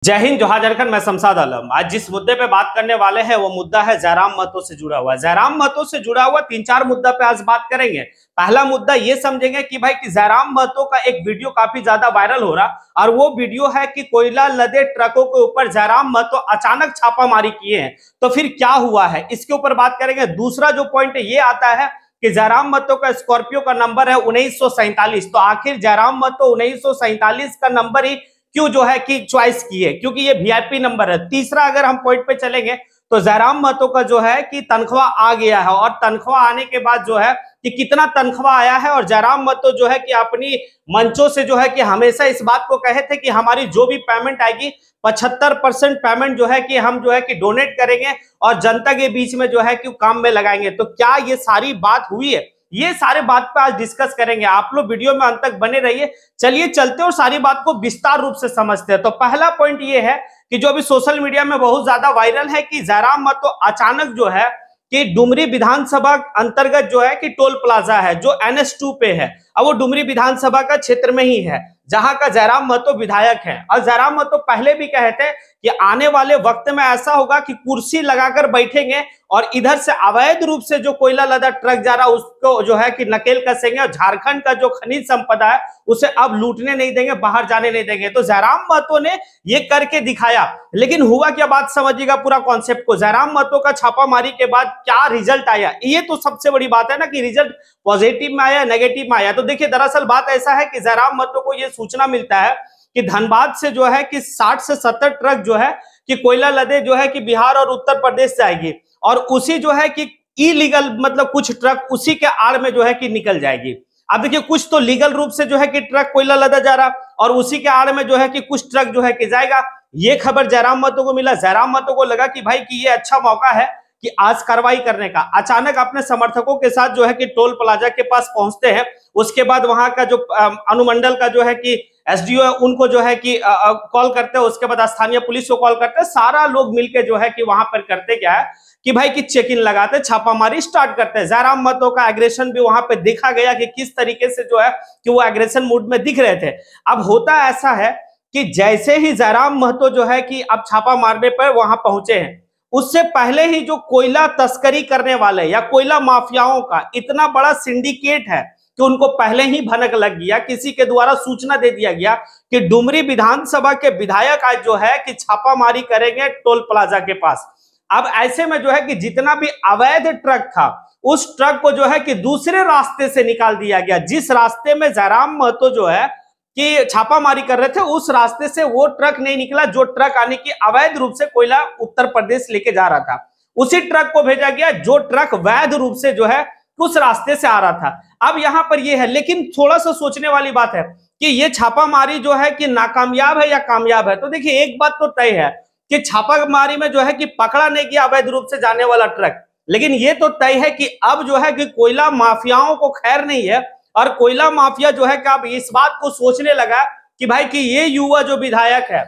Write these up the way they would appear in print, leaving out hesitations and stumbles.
जय हिंद, जोहार झारखंड। मैं शमशाद आलम। आज जिस मुद्दे पे बात करने वाले हैं वो मुद्दा है जयराम महतो से जुड़ा हुआ। जयराम महतो से जुड़ा हुआ तीन चार मुद्दा पे आज बात करेंगे। पहला मुद्दा ये समझेंगे कि भाई कि जयराम महतो का एक वीडियो काफी ज्यादा वायरल हो रहा और वो वीडियो है कि कोयला लदे ट्रकों के ऊपर जयराम महतो अचानक छापामारी किए हैं, तो फिर क्या हुआ है इसके ऊपर बात करेंगे। दूसरा जो पॉइंट ये आता है कि जयराम महतो का स्कॉर्पियो का नंबर है 1947, तो आखिर जयराम महतो 1947 का नंबर ही क्यों जो है कि चॉइस की है, क्योंकि ये वीआईपी नंबर है। तीसरा अगर हम पॉइंट पे चलेंगे तो जयराम महतो का जो है कि तनख्वाह आ गया है और तनख्वाह आने के बाद जो है कि कितना तनख्वाह आया है, और जयराम महतो जो है कि अपनी मंचों से जो है कि हमेशा इस बात को कहे थे कि हमारी जो भी पेमेंट आएगी 75% पेमेंट जो है कि हम जो है कि डोनेट करेंगे और जनता के बीच में जो है कि काम में लगाएंगे। तो क्या ये सारी बात हुई है? ये सारे बात पे आज डिस्कस करेंगे। आप लोग वीडियो में अंत तक बने रहिए। चलिए चलते और सारी बात को विस्तार रूप से समझते हैं। तो पहला पॉइंट ये है कि जो अभी सोशल मीडिया में बहुत ज्यादा वायरल है कि जयराम महतो अचानक जो है कि डुमरी विधानसभा अंतर्गत जो है कि टोल प्लाजा है जो NH2 पे है, अब वो डुमरी विधानसभा का क्षेत्र में ही है जहां का जयराम महतो विधायक है। और जयराम महतो पहले भी कहे थे कि आने वाले वक्त में ऐसा होगा कि कुर्सी लगाकर बैठेंगे और इधर से अवैध रूप से जो कोयला लदा ट्रक जा रहा है उसको जो है कि नकेल कसेंगे और झारखंड का जो खनिज संपदा है उसे अब लूटने नहीं देंगे, बाहर जाने नहीं देंगे। तो जयराम महतो ने ये करके दिखाया, लेकिन हुआ क्या बात समझिएगा पूरा कॉन्सेप्ट को। जयराम महतो का छापामारी के बाद क्या रिजल्ट आया, ये तो सबसे बड़ी बात है ना कि रिजल्ट पॉजिटिव में आया, नेगेटिव में आया। तो देखिए दरअसल बात ऐसा है कि जयराम महतो को ये सूचना मिलता है कि धनबाद से जो है कि 60 से 70 ट्रक जो है कि कोयला लदे जो है कि बिहार और उत्तर प्रदेश जाएगी, और उसी जो है कि इलीगल मतलब कुछ ट्रक उसी के आड़ में जो है कि निकल जाएगी। अब देखिए कुछ तो लीगल रूप से जो है कि ट्रक कोयला लदा जा रहा और उसी के आड़ में जो है कि कुछ ट्रक जो है कि जाएगा। ये खबर जयराम महतो को मिला। जयराम महतो को लगा कि भाई कि ये अच्छा मौका है कि आज कार्रवाई करने का। अचानक अपने समर्थकों के साथ जो है कि टोल प्लाजा के पास पहुंचते हैं। उसके बाद वहां का जो अनुमंडल का जो है कि एसडीओ है उनको जो है कि कॉल करते हैं। उसके बाद स्थानीय पुलिस को कॉल करते हैं। सारा लोग मिलकर जो है कि वहां पर करते क्या है कि भाई की चेक इन लगाते, छापामारी स्टार्ट करते हैं। जयराम महतो का एग्रेशन भी वहां पे देखा गया कि किस तरीके से जो है कि वो एग्रेशन मूड में दिख रहे थे। अब होता ऐसा है कि जैसे ही जयराम महतो जो है कि अब छापा मारने पर वहां पहुंचे हैं, उससे पहले ही जो कोयला तस्करी करने वाले या कोयला माफियाओं का इतना बड़ा सिंडिकेट है कि उनको पहले ही भनक लग गया। किसी के द्वारा सूचना दे दिया गया कि डुमरी विधानसभा के विधायक आज जो है कि छापामारी करेंगे टोल प्लाजा के पास। अब ऐसे में जो है कि जितना भी अवैध ट्रक था उस ट्रक को जो है कि दूसरे रास्ते से निकाल दिया गया। जिस रास्ते में जयराम महतो जो है कि छापामारी कर रहे थे उस रास्ते से वो ट्रक नहीं निकला जो ट्रक आने की अवैध रूप से कोयला उत्तर प्रदेश लेके जा रहा था। उसी ट्रक को भेजा गया जो ट्रक वैध रूप से जो है उस रास्ते से आ रहा था। अब यहां पर ये है, लेकिन थोड़ा सा सोचने वाली बात है कि ये छापामारी जो है कि नाकामयाब है या कामयाब है। तो देखिए एक बात तो तय है कि छापामारी में जो है कि पकड़ा नहीं गया अवैध रूप से जाने वाला ट्रक, लेकिन ये तो तय है कि अब जो है कि कोयला माफियाओं को खैर नहीं है। और कोयला माफिया जो है कि अब इस बात को सोचने लगा कि भाई कि ये युवा जो विधायक है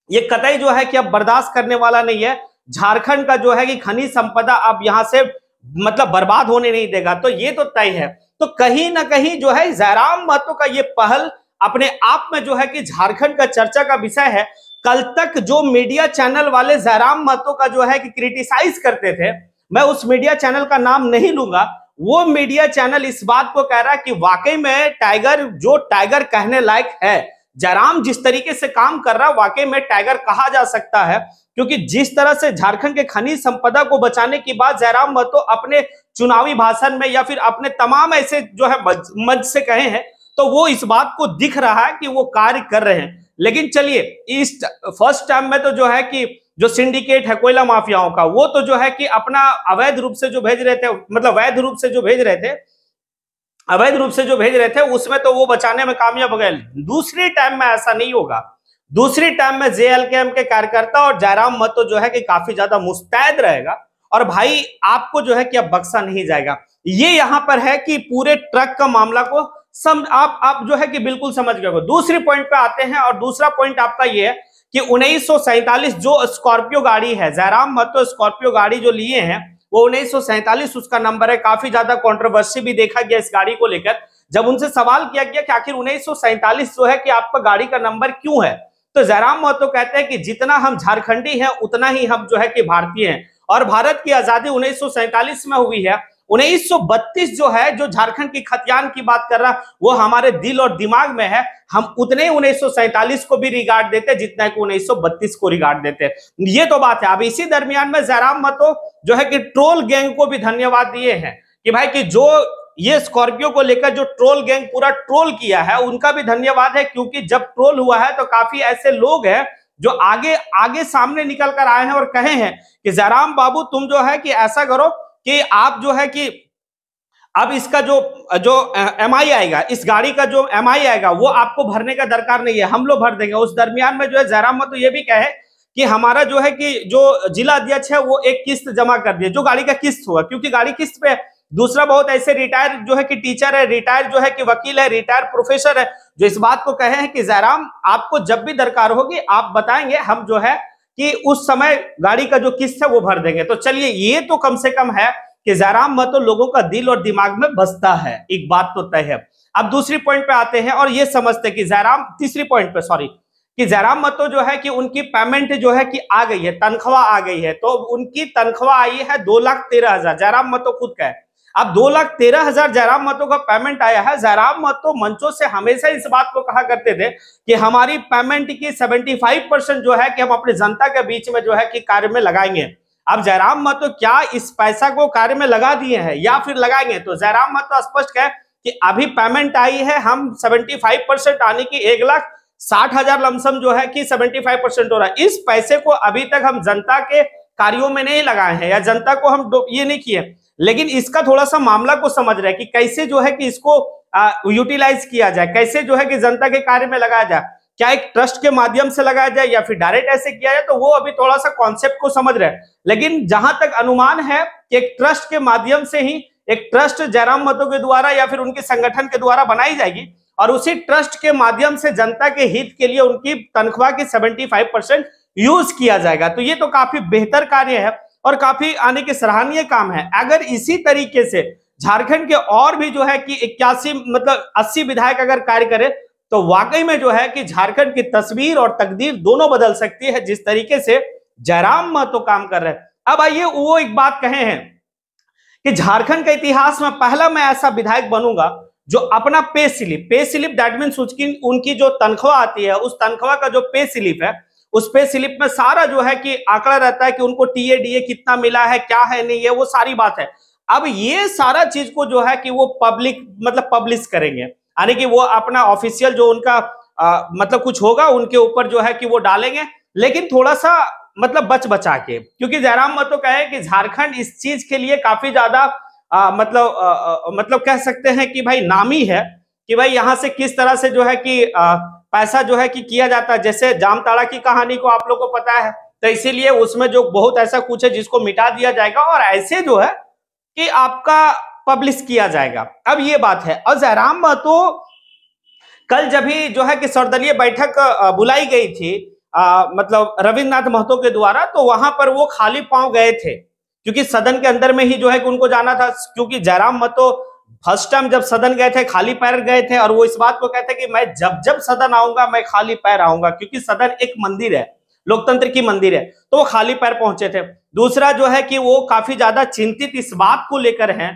ये कतई जो है कि अब बर्दाश्त करने वाला नहीं है। झारखंड का जो है कि खनिज संपदा अब यहां से मतलब बर्बाद होने नहीं देगा। तो ये तो तय है। तो कहीं ना कहीं जो है जयराम महतो का ये पहल अपने आप में जो है कि झारखंड का चर्चा का विषय है। कल तक जो मीडिया चैनल वाले जयराम महतो का जो है कि क्रिटिसाइज करते थे, मैं उस मीडिया चैनल का नाम नहीं लूंगा, वो मीडिया चैनल इस बात को कह रहा है कि वाकई में टाइगर जो टाइगर कहने लायक है, जयराम जिस तरीके से काम कर रहा है वाकई में टाइगर कहा जा सकता है। क्योंकि जिस तरह से झारखंड के खनिज संपदा को बचाने की बात जयराम महतो अपने चुनावी भाषण में या फिर अपने तमाम ऐसे जो है मंच से कहे हैं, तो वो इस बात को दिख रहा है कि वो कार्य कर रहे हैं। लेकिन चलिए इस फर्स्ट टाइम में तो जो है कि जो सिंडिकेट है कोयला माफियाओं का वो तो जो है कि अपना अवैध रूप से जो भेज रहे थे, मतलब वैध रूप से जो भेज रहे थे, अवैध रूप से जो भेज रहे थे उसमें तो वो बचाने में कामयाब हो गए। दूसरी टाइम में ऐसा नहीं होगा। दूसरी टाइम में जेएलकेएम के कार्यकर्ता और जयराम महतो जो है कि काफी ज्यादा मुस्तैद रहेगा और भाई आपको जो है कि अब बख्शा नहीं जाएगा। ये यहां पर है कि पूरे ट्रक का मामला को आप जो है कि बिल्कुल समझ गए। दूसरी पॉइंट पे आते हैं और दूसरा पॉइंट आपका ये है कि 1947 जो स्कॉर्पियो गाड़ी है, जयराम महतो स्कॉर्पियो गाड़ी जो लिए हैं वो 1947 उसका नंबर है। काफी ज्यादा कंट्रोवर्सी भी देखा गया इस गाड़ी को लेकर। जब उनसे सवाल किया गया कि आखिर 1947 जो है कि आपका गाड़ी का नंबर क्यों है, तो जयराम महतो कहते हैं कि जितना हम झारखंडी हैं उतना ही हम जो है कि भारतीय हैं, और भारत की आजादी 1947 में हुई है। 1932 जो है, जो झारखंड की खतियान की बात कर रहा, वो हमारे दिल और दिमाग में है। हम उतने 1947 को भी रिगार्ड देते जितना कि 1932 को रिगार्ड देते। ये तो बात है। अब इसी दरमियान में जयराम महतो जो है कि ट्रोल गैंग को भी धन्यवाद दिए हैं कि भाई कि जो ये स्कॉर्पियो को लेकर जो ट्रोल गैंग पूरा ट्रोल किया है, उनका भी धन्यवाद है, क्योंकि जब ट्रोल हुआ है तो काफी ऐसे लोग हैं जो आगे आगे सामने निकल कर आए हैं और कहे हैं कि जयराम बाबू तुम जो है कि ऐसा करो कि आप जो है कि अब इसका जो जो एमआई आएगा, इस गाड़ी का जो एमआई आएगा वो आपको भरने का दरकार नहीं है, हम लोग भर देंगे। उस दरमियान में जो है जयराम महतो ये भी कहे कि हमारा जो है कि जो जिला अध्यक्ष है वो एक किस्त जमा कर दिए, जो गाड़ी का किस्त हुआ, क्योंकि गाड़ी किस्त पे। दूसरा, बहुत ऐसे रिटायर जो है कि टीचर है, रिटायर जो है कि वकील है, रिटायर प्रोफेसर है, जो इस बात को कहे हैं कि जयराम आपको जब भी दरकार होगी आप बताएंगे, हम जो है कि उस समय गाड़ी का जो किस्त है वो भर देंगे। तो चलिए, ये तो कम से कम है कि जयराम महतो लोगों का दिल और दिमाग में बसता है, एक बात तो तय है। अब दूसरी पॉइंट पे आते हैं और ये समझते कि तीसरी पॉइंट पे कि जयराम महतो जो है कि उनकी पेमेंट जो है कि आ गई है, तनख्वाह आ गई है। तो उनकी तनख्वाह आई है 2,13,000, जयराम महतो खुद का है। अब 2,13,000 जयराम महतो का पेमेंट आया है। जयराम महतो मंचों से हमेशा इस बात को कहा करते थे कि हमारी पेमेंट की 75% जो है कि हम अपनी जनता के बीच में जो है कि कार्य में लगाएंगे। अब जयराम महतो क्या इस पैसा को कार्य में लगा दिए हैं या फिर लगाएंगे? तो जयराम महतो स्पष्ट कहे कि अभी पेमेंट आई है, हम 75% आने की 1,60,000 लमसम जो है कि 75% हो रहा है। इस पैसे को अभी तक हम जनता के कार्यों में नहीं लगाए हैं या जनता को हम ये नहीं किए, लेकिन इसका थोड़ा सा मामला को समझ रहे हैं कि कैसे जो है कि इसको यूटिलाइज किया जाए, कैसे जो है कि जनता के कार्य में लगाया जाए। क्या एक ट्रस्ट के माध्यम से लगाया जाए या फिर डायरेक्ट ऐसे किया जाए, तो वो अभी थोड़ा सा कॉन्सेप्ट को समझ रहे हैं। लेकिन जहां तक अनुमान है कि एक ट्रस्ट के माध्यम से ही एक ट्रस्ट जयराम महतो के द्वारा या फिर उनके संगठन के द्वारा बनाई जाएगी और उसी ट्रस्ट के माध्यम से जनता के हित के लिए उनकी तनख्वाह की 75% यूज किया जाएगा। तो ये तो काफी बेहतर कार्य है और काफी आने के सराहनीय काम है। अगर इसी तरीके से झारखंड के और भी जो है कि 81 मतलब 80 विधायक अगर कार्य करे तो वाकई में जो है कि झारखंड की तस्वीर और तकदीर दोनों बदल सकती है, जिस तरीके से जयराम महतो काम कर रहे हैं। अब आइए वो एक बात कहे हैं कि झारखंड के इतिहास में पहला मैं ऐसा विधायक बनूंगा जो अपना पे स्लिप दैट मींस उनकी जो तनख्वाह आती है, उस तनख्वाह का जो पे स्लिप है, उस पे स्लिप में सारा जो है कि आंकड़ा रहता है कि उनको टीए डीए कितना मिला है, क्या है नहीं है, वो सारी बात है। अब ये सारा चीज को जो है कि वो पब्लिक मतलब पब्लिश करेंगे, यानी कि वो अपना ऑफिशियल जो उनका मतलब कुछ होगा उनके ऊपर जो है कि वो डालेंगे, लेकिन थोड़ा सा मतलब बचा के, क्योंकि जयराम महतो कहे कि झारखंड इस चीज के लिए काफी ज्यादा मतलब कह सकते हैं कि भाई नामी है कि भाई यहाँ से किस तरह से जो है कि पैसा जो है कि किया जाता है। जैसे जामताड़ा की कहानी को आप लोगों को पता है, तो इसीलिए उसमें जो बहुत ऐसा कुछ है जिसको मिटा दिया जाएगा और ऐसे जो है कि आपका पब्लिश किया जाएगा। अब ये बात है। और जयराम महतो कल जब भी जो है कि सर्वदलीय बैठक बुलाई गई थी मतलब रविंद्रनाथ महतो के द्वारा, तो वहां पर वो खाली पांव गए थे, क्योंकि सदन के अंदर में ही जो है कि उनको जाना था। क्योंकि जयराम महतो फर्स्ट टाइम जब सदन गए थे खाली पैर गए थे और वो इस बात को कहते कि मैं जब सदन आऊंगा मैं खाली पैर आऊंगा, क्योंकि सदन एक मंदिर है, लोकतंत्र की मंदिर है, तो वो खाली पैर पहुंचे थे। दूसरा जो है कि वो काफी ज्यादा चिंतित इस बात को लेकर हैं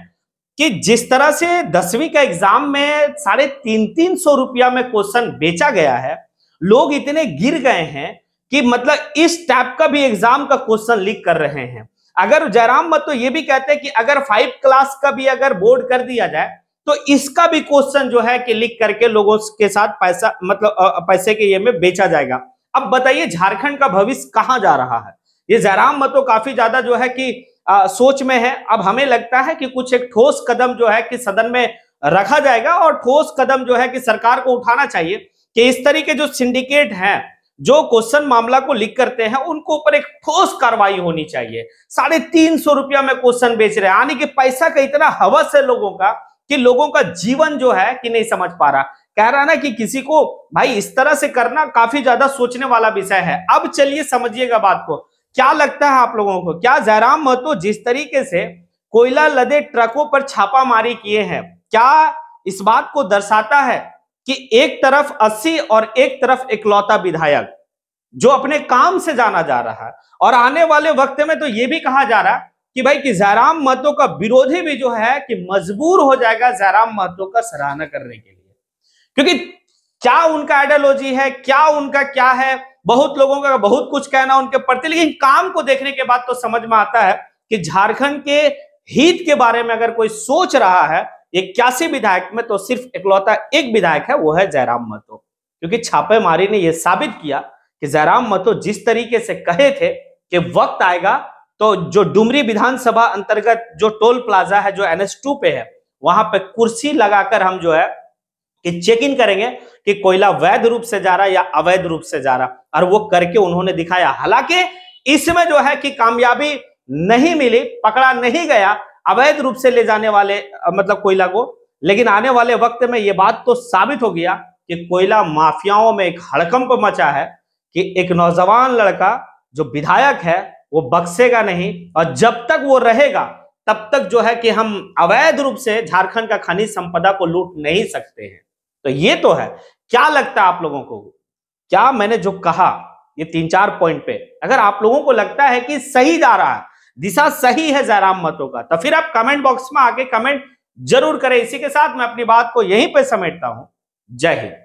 कि जिस तरह से 10वीं का एग्जाम में 350 रुपया में क्वेश्चन बेचा गया है, लोग इतने गिर गए हैं कि मतलब इस टाइप का भी एग्जाम का क्वेश्चन लीक कर रहे हैं। अगर जयराम महतो ये भी कहते हैं कि अगर 5 क्लास का भी अगर बोर्ड कर दिया जाए तो इसका भी क्वेश्चन जो है कि लीक करके लोगों के साथ पैसा मतलब पैसे के ये में बेचा जाएगा। अब बताइए झारखंड का भविष्य कहां जा रहा है? ये जयराम महतो काफी ज्यादा जो है कि सोच में है। अब हमें लगता है कि कुछ एक ठोस कदम जो है कि सदन में रखा जाएगा और ठोस कदम जो है कि सरकार को उठाना चाहिए कि इस तरीके जो सिंडिकेट हैं जो क्वेश्चन मामला को लीक करते हैं उनको ऊपर एक ठोस कार्रवाई होनी चाहिए। 350 रुपया में क्वेश्चन बेच रहे हैं, यानी कि पैसा का इतना हवस है लोगों का कि लोगों का जीवन जो है कि नहीं समझ पा रहा। कह रहा ना कि किसी को भाई इस तरह से करना काफी ज्यादा सोचने वाला विषय है। अब चलिए समझिएगा बात को, क्या लगता है आप लोगों को, क्या जयराम महतो जिस तरीके से कोयला लदे ट्रकों पर छापामारी किए हैं, क्या इस बात को दर्शाता है कि एक तरफ 80 और एक तरफ इकलौता विधायक, जो अपने काम से जाना जा रहा है। और आने वाले वक्त में तो ये भी कहा जा रहा है कि भाई कि जयराम महतो का विरोधी भी जो है कि मजबूर हो जाएगा जयराम महतो का सराहना करने के लिए, क्योंकि क्या उनका आइडियोलॉजी है, क्या उनका क्या है, बहुत लोगों का बहुत कुछ कहना उनके प्रति, लेकिन काम को देखने के बाद तो समझ में आता है कि झारखंड के हित के बारे में अगर कोई सोच रहा है 81 विधायक में, तो सिर्फ इकलौता एक विधायक है, वो है जयराम महतो। क्योंकि छापेमारी ने यह साबित किया कि जयराम महतो जिस तरीके से कहे थे कि वक्त आएगा तो जो डुमरी विधानसभा अंतर्गत जो टोल प्लाजा है जो NH2 पे है, वहां पे कुर्सी लगाकर हम जो है कि चेक इन करेंगे कि कोयला वैध रूप से जा रहा है या अवैध रूप से जा रहा, और वो करके उन्होंने दिखाया। हालांकि इसमें जो है कि कामयाबी नहीं मिली, पकड़ा नहीं गया अवैध रूप से ले जाने वाले मतलब कोयला को, लेकिन आने वाले वक्त में यह बात तो साबित हो गया कि कोयला माफियाओं में एक हड़कंप मचा है कि एक नौजवान लड़का जो विधायक है वो बख्शेगा नहीं, और जब तक वो रहेगा तब तक जो है कि हम अवैध रूप से झारखंड का खनिज संपदा को लूट नहीं सकते हैं। तो ये तो है। क्या लगता है आप लोगों को, क्या मैंने जो कहा ये 3-4 पॉइंट पे अगर आप लोगों को लगता है कि सही जा रहा है, दिशा सही है जयराम महतो का, तो फिर आप कमेंट बॉक्स में आके कमेंट जरूर करें। इसी के साथ मैं अपनी बात को यहीं पे समेटता हूं। जय हिंद।